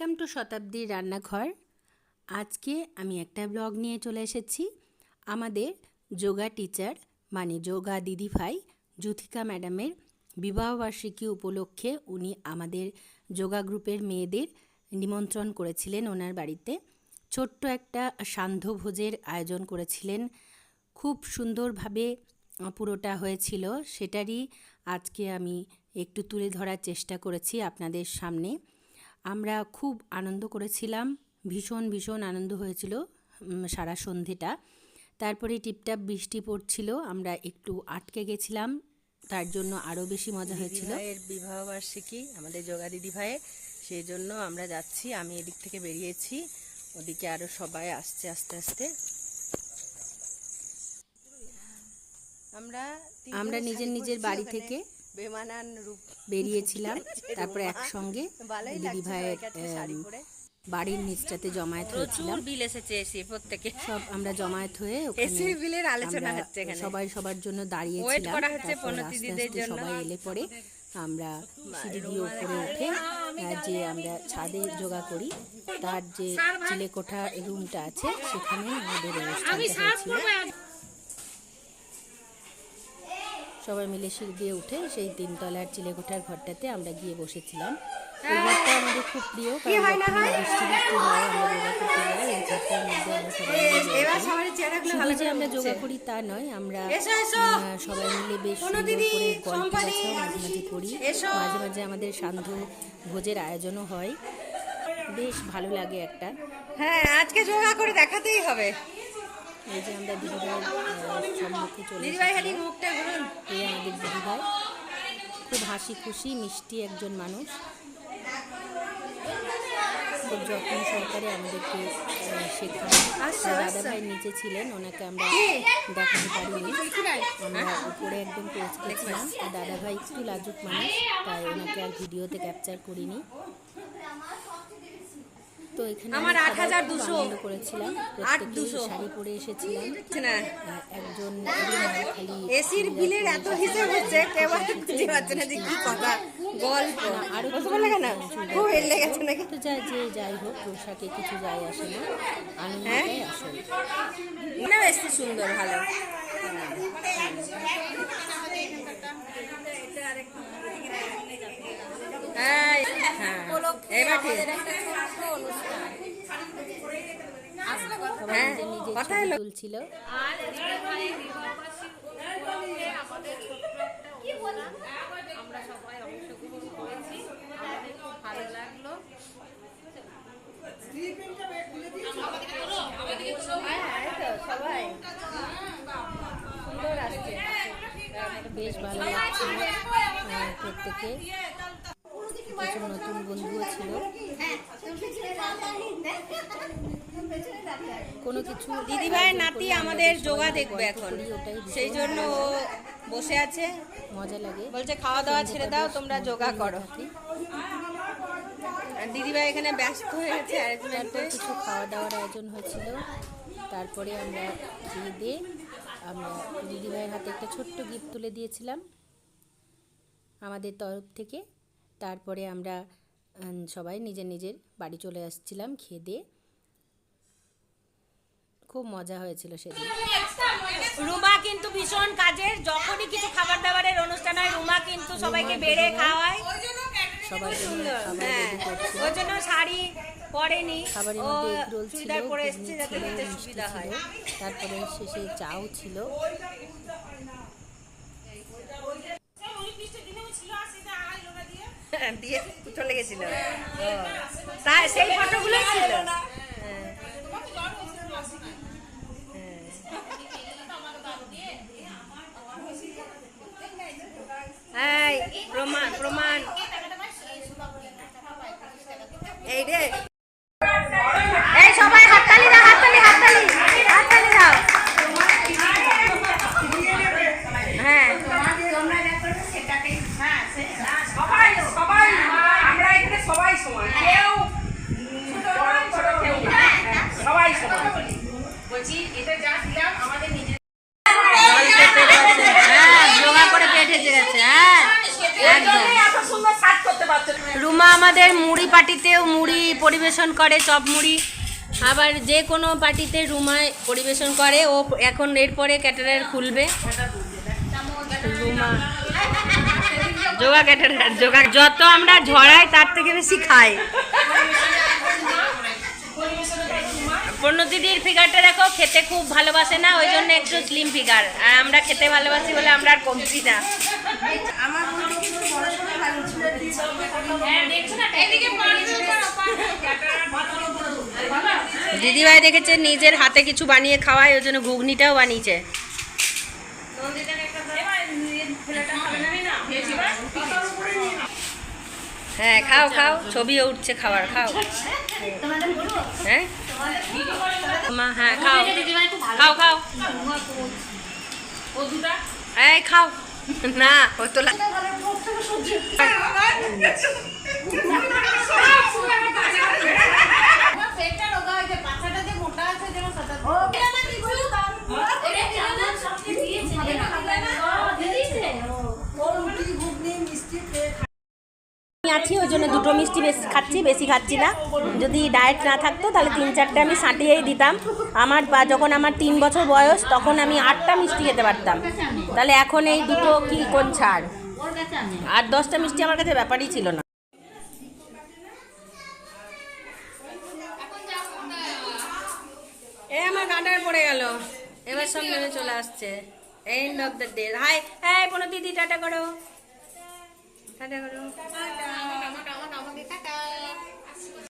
Welcome to শতাব্দীর রান্নাঘর। আজকে আমি একটা ব্লগ নিয়ে চলে এসেছি। আমাদের যোগা টিচার মানে যোগা দিদিভাই যুথিকা ম্যাডামের বিবাহবার্ষিকী উপলক্ষে উনি আমাদের যোগা গ্রুপের মেয়েদের নিমন্ত্রণ করেছিলেন ওনার বাড়িতে। ছোট্ট একটা সান্ধ্য ভোজের আয়োজন করেছিলেন। খুব সুন্দরভাবে পুরোটা হয়েছিল, সেটারই আজকে আমি একটু তুলে ধরার চেষ্টা করেছি আপনাদের সামনে। আমরা খুব আনন্দ করেছিলাম, ভীষণ আনন্দ হয়েছিল সারা সন্ধেটা। তারপরে টিপটাপ বৃষ্টি পড়ছিল, আমরা একটু আটকে গেছিলাম, তার জন্য আরও বেশি মজা হয়েছিল। এর বিবাহবার্ষিকী আমাদের যোগা দিদি ভাইয়ের, সেই জন্য আমরা যাচ্ছি। আমি এদিক থেকে বেরিয়েছি, ওদিকে আরও সবাই আসছে আস্তে আস্তে। আমরা নিজের বাড়ি থেকে বেমানান রূপ বেরিয়েছিলাম, তারপরে একসঙ্গে দিদিভাইয়ের বাড়ির নিচটাতে জমায়েত হয়েছিলাম। বিল এসেছে এসে প্রত্যেকে, সব আমরা জমায়েত হয়ে এসি বিলের আলোচনা হচ্ছে এখানে, সবাই সবার জন্য দাঁড়িয়েছিলাম। সবাই এলে পরে আমরা সিঁড়ি দিয়ে উপরে উঠে যে আমরা ছাদে যোগা করি তার যে চিলেকোঠা রুমটা আছে সেখানে আমাদের অনুষ্ঠানটা হয়েছিল। সবাই মিলে সিঁড়ি দিয়ে উঠে সেই তিনতলার চিলেকোঠার ঘরটাতে আমরা গিয়ে বসেছিলাম। এই ঘরটা আমাদের খুব প্রিয়, কারণ যখন বৃষ্টি হয় আমরা যোগা করতে যাই এই ঘরটার মধ্যে আমরা সবাই শুধু যে আমরা যোগা করি তা নয়, আমরা সবাই মিলে বেশ সুন্দর করে গল্প গাছাও মাঝে মাঝে করি, মাঝে মাঝে আমাদের সান্ধ্য ভোজের আয়োজনও হয়, বেশ ভালো লাগে একটা। হ্যাঁ, আজকে যোগা করে দেখাতেই হবে। এই যে আমরা দিদিভাইয়ের সম্মুখে চলে এসেছি। এই আমাদের দিদিভাই খুব হাসি খুশি মিষ্টি একজন মানুষ, খুব যত্ন সহকারে আমাদেরকে শেখান। দাদাভাই নিচে ছিলেন, ওনাকে আমরা দেখাতে পারিনি, আমরা উপরে একদম পৌঁছে গেছিলাম। দাদাভাই একটু লাজুক মানুষ, তাই ওনাকে আর ভিডিওতে ক্যাপচার করিনি। তো এখানে আনন্দ করেছিলাম, প্রত্যেকে শাড়ি পরে এসেছিলাম। একজন খালি এসির বিলের এত হিসাব হচ্ছে কেউ বুঝতে পারছে না যে কি কথা গল্প আরো তো যাই হোক, পোশাকে কিছু যায় আসে না, আনন্দটাই আসলে বেশি সুন্দর ভালো। হ্যাঁ এবার ঠিক কথা তুলছিল। আমরা সবাই অংশগ্রহণ করেছি, আমাদের খুব ভালো লাগলো। সবাই সুন্দর আসছে, বেশ ভালো লাগছে প্রত্যেকে। কিছু নতুন বন্ধুও ছিল, কোনো কিছু। দিদিভাইয়ের নাতি আমাদের যোগা দেখবে এখন, সেই জন্য ও বসে আছে, মজা লাগে, বলছে খাওয়া দাওয়া ছেড়ে দাও, তোমরা যোগা করো। আর দিদিভাই এখানে ব্যস্ত হয়ে গেছে অ্যারেঞ্জমেন্টে। কিছু খাওয়া দাওয়ার আয়োজন হয়েছিল, তারপরে আমরা খেয়ে দিয়ে আমরা দিদিভাইয়ের হাতে একটা ছোট্ট গিফট তুলে দিয়েছিলাম আমাদের তরফ থেকে। তারপরে আমরা সবাই নিজের বাড়ি চলে আসছিলাম খেয়ে দিয়ে। খুব মজা হয়েছিল সেদিন। রুমা কিন্তু ভীষণ কাজের, যখনই কিছু খাবার দাবারের অনুষ্ঠান হয় রুমা কিন্তু সবাইকে বেড়ে খাওয়ায়। সবাই ওই জন্য শাড়ি পরেনি, খাবারের মধ্যে এগ রোল ছিল, চুড়িদার পরে এসেছে যাতে নিতে সুবিধা হয়। তারপরে শেষে চাও ছিল। দিয়ে চলে গেছিল, তাই সেই ফটোগুলো ছিল। প্রমাণ এই রে, এই সবাই হাততালি দাও, হাততালি দাও। হ্যাঁ সবাই আমরা এখানে সবাই সমান, কেউ সবাই সমান। বলছি এটা যা দিলাম আমাদের নিজের যোগা করে পেট হেজে গেছে। হ্যাঁ, রুমা আমাদের মুড়ি পাটি পার্টিতেও মুড়ি পরিবেশন করে, চপ মুড়ি। আবার যে কোনো পার্টিতে রুমায় পরিবেশন করে। ও এখন এরপরে ক্যাটারার খুলবে। রুমা যোগা ক্যাটারার, যোগা যত আমরা ঝড়াই তার থেকে বেশি খাই। প্রণতিদির ফিগারটা দেখো, খেতে খুব ভালোবাসে না, ওই জন্য একটু স্লিম ফিগার। আর আমরা খেতে ভালোবাসি বলে আমরা আর কমছি না। দিদিভাই দেখেছে নিজের হাতে কিছু বানিয়ে খাওয়ায়, ওই জন্য ঘুগনিটাও বানিয়েছে। হ্যাঁ খাও খাও, ছবিও উঠছে খাবার, খাও। হ্যাঁ মা, হ্যাঁ খাও খাও খাও, এই খাও না, ও তো আছি, ওই জন্য দুটো মিষ্টি বেশি খাচ্ছি, বেশি খাচ্ছি না। যদি ডায়েট না থাকতো তাহলে 3-4টে আমি সাঁটিয়েই দিতাম। যখন আমার 3 বছর বয়স তখন আমি 8টা মিষ্টি খেতে পারতাম। তাহলে এখন এই দুটো কি কোন ছাড়, আর 10টা মিষ্টি আমার কাছে ব্যাপারই ছিল না। এ আমার গান্ডার পড়ে গেল, এবার সব নেমে চলে আসছে। End of the day. Hi, হ্যাঁ কোনো দিদি টাটা করো, টাটা করো।